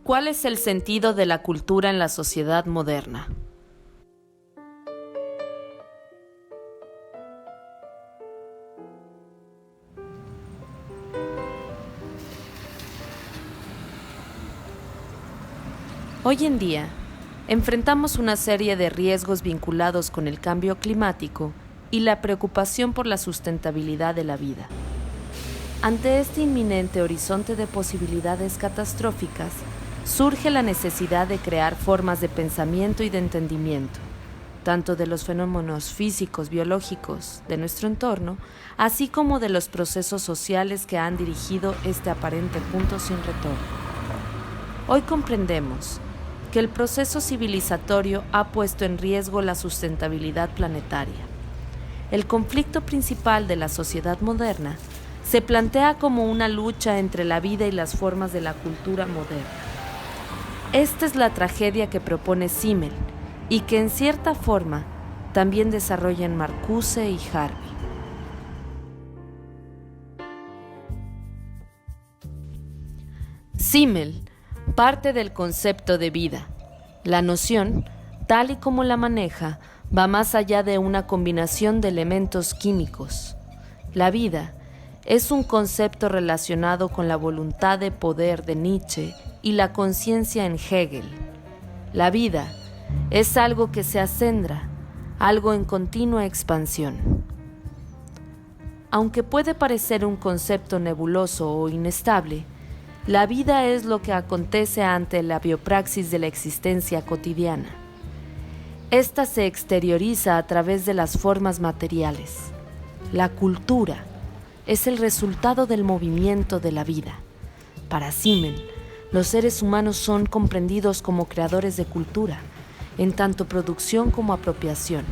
¿Cuál es el sentido de la cultura en la sociedad moderna? Hoy en día, enfrentamos una serie de riesgos vinculados con el cambio climático y la preocupación por la sustentabilidad de la vida. Ante este inminente horizonte de posibilidades catastróficas, surge la necesidad de crear formas de pensamiento y de entendimiento, tanto de los fenómenos físicos, biológicos de nuestro entorno, así como de los procesos sociales que han dirigido este aparente punto sin retorno. Hoy comprendemos que el proceso civilizatorio ha puesto en riesgo la sustentabilidad planetaria. El conflicto principal de la sociedad moderna se plantea como una lucha entre la vida y las formas de la cultura moderna. Esta es la tragedia que propone Simmel y que en cierta forma también desarrollan Marcuse y Harvey. Simmel parte del concepto de vida. La noción, tal y como la maneja, va más allá de una combinación de elementos químicos. La vida es un concepto relacionado con la voluntad de poder de Nietzsche y la conciencia en Hegel. La vida es algo que se acendra, algo en continua expansión. Aunque puede parecer un concepto nebuloso o inestable, la vida es lo que acontece ante la biopraxis de la existencia cotidiana. Esta se exterioriza a través de las formas materiales. La cultura es el resultado del movimiento de la vida. Para Simmel, los seres humanos son comprendidos como creadores de cultura, en tanto producción como apropiación.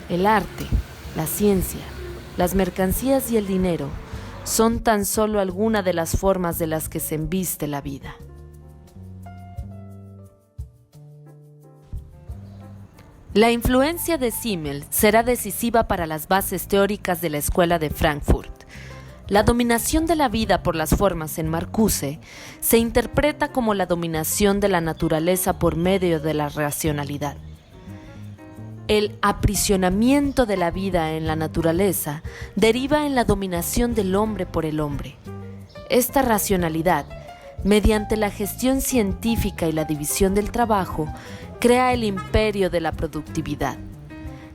El arte, la ciencia, las mercancías y el dinero son tan solo algunas de las formas de las que se embiste la vida. La influencia de Simmel será decisiva para las bases teóricas de la Escuela de Frankfurt. La dominación de la vida por las formas en Marcuse se interpreta como la dominación de la naturaleza por medio de la racionalidad. El aprisionamiento de la vida en la naturaleza deriva en la dominación del hombre por el hombre. Esta racionalidad, mediante la gestión científica y la división del trabajo, crea el imperio de la productividad.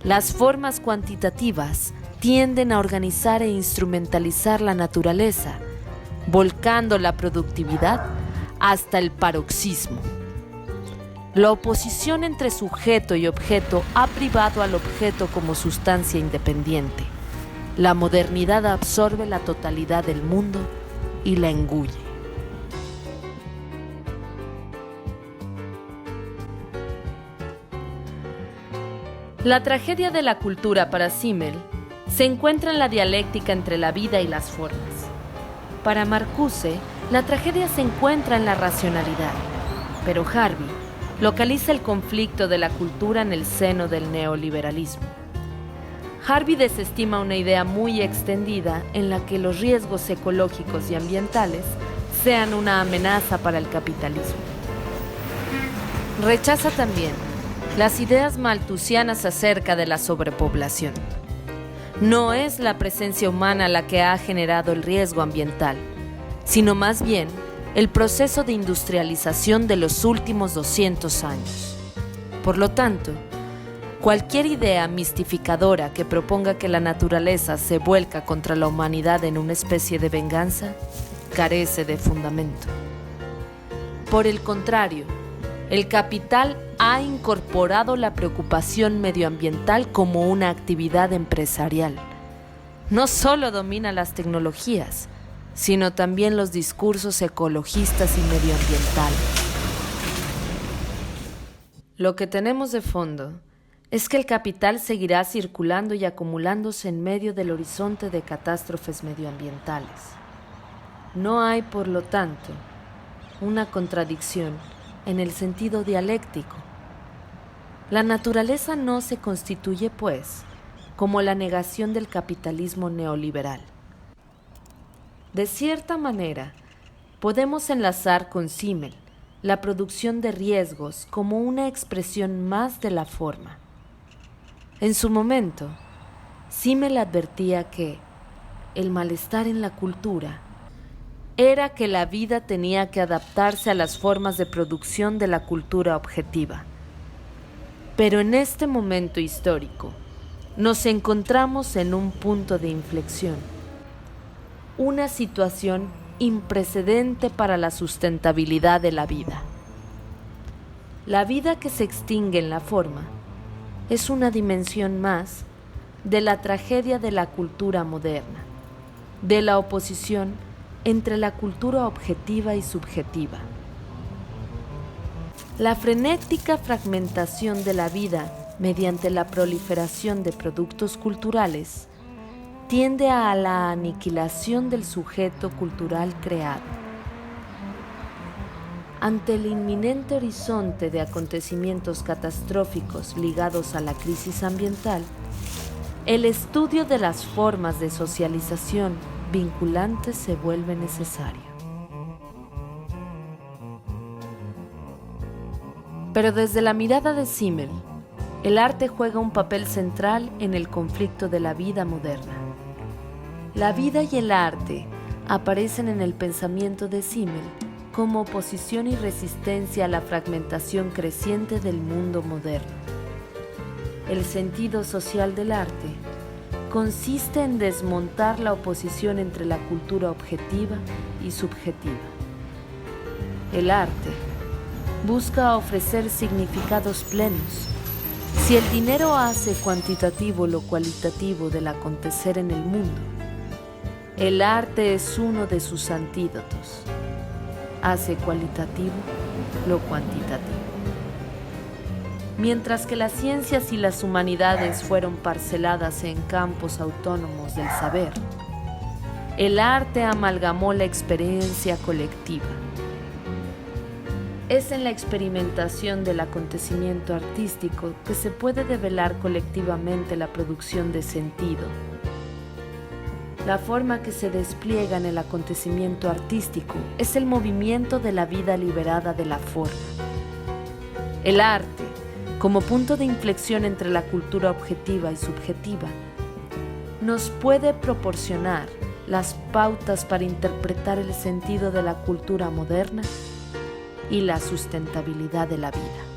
Las formas cuantitativas tienden a organizar e instrumentalizar la naturaleza, volcando la productividad hasta el paroxismo. La oposición entre sujeto y objeto ha privado al objeto como sustancia independiente. La modernidad absorbe la totalidad del mundo y la engulle. La tragedia de la cultura para Simmel se encuentra en la dialéctica entre la vida y las formas. Para Marcuse, la tragedia se encuentra en la racionalidad, pero Harvey localiza el conflicto de la cultura en el seno del neoliberalismo. Harvey desestima una idea muy extendida en la que los riesgos ecológicos y ambientales sean una amenaza para el capitalismo. Rechaza también las ideas malthusianas acerca de la sobrepoblación. No es la presencia humana la que ha generado el riesgo ambiental, sino más bien el proceso de industrialización de los últimos 200 años. Por lo tanto, cualquier idea mistificadora que proponga que la naturaleza se vuelca contra la humanidad en una especie de venganza, carece de fundamento. Por el contrario, el capital ha incorporado la preocupación medioambiental como una actividad empresarial. No solo domina las tecnologías, sino también los discursos ecologistas y medioambientales. Lo que tenemos de fondo es que el capital seguirá circulando y acumulándose en medio del horizonte de catástrofes medioambientales. No hay, por lo tanto, una contradicción en el sentido dialéctico. La naturaleza no se constituye, pues, como la negación del capitalismo neoliberal. De cierta manera, podemos enlazar con Simmel la producción de riesgos como una expresión más de la forma. En su momento, Simmel advertía que el malestar en la cultura era que la vida tenía que adaptarse a las formas de producción de la cultura objetiva. Pero en este momento histórico, nos encontramos en un punto de inflexión, una situación imprecedente para la sustentabilidad de la vida. La vida que se extingue en la forma es una dimensión más de la tragedia de la cultura moderna, de la oposición entre la cultura objetiva y subjetiva. La frenética fragmentación de la vida mediante la proliferación de productos culturales tiende a la aniquilación del sujeto cultural creado. Ante el inminente horizonte de acontecimientos catastróficos ligados a la crisis ambiental, el estudio de las formas de socialización vinculantes se vuelve necesario. Pero desde la mirada de Simmel, el arte juega un papel central en el conflicto de la vida moderna. La vida y el arte aparecen en el pensamiento de Simmel como oposición y resistencia a la fragmentación creciente del mundo moderno. El sentido social del arte consiste en desmontar la oposición entre la cultura objetiva y subjetiva. El arte busca ofrecer significados plenos. Si el dinero hace cuantitativo lo cualitativo del acontecer en el mundo, el arte es uno de sus antídotos. Hace cualitativo lo cuantitativo. Mientras que las ciencias y las humanidades fueron parceladas en campos autónomos del saber, el arte amalgamó la experiencia colectiva. Es en la experimentación del acontecimiento artístico que se puede develar colectivamente la producción de sentido. La forma que se despliega en el acontecimiento artístico es el movimiento de la vida liberada de la forma. El arte, como punto de inflexión entre la cultura objetiva y subjetiva, nos puede proporcionar las pautas para interpretar el sentido de la cultura moderna y la sustentabilidad de la vida.